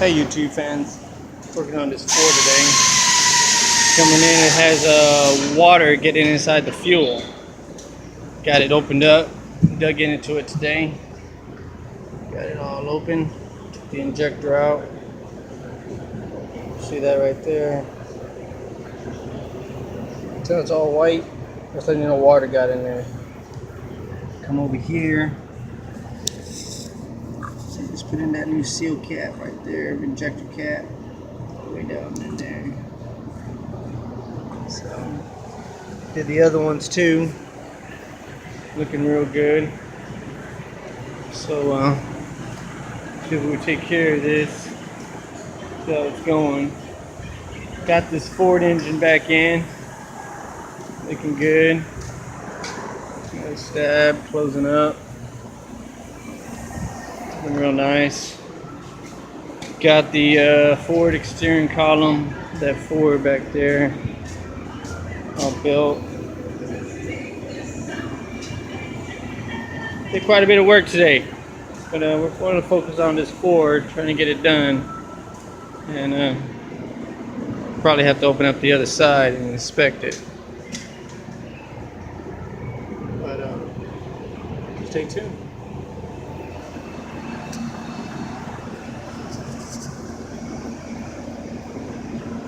Hey YouTube fans, working on this Ford today. Coming in, it has water getting inside the fuel. Got it opened up, dug into it today. Got it all open, took the injector out. See that right there? Until it's all white, that's letting you know water got in there. Come over here. So just put in that new seal cap right there, injector cap, way down in there. So did the other ones too, looking real good. So see if we take care of this. See how it's going. Got this Ford engine back in, looking good. Another stab, closing up. Looking real nice. Got the Ford steering column, that Ford back there, all built. Did quite a bit of work today, but we're going to focus on this Ford, trying to get it done, and probably have to open up the other side and inspect it. But stay tuned.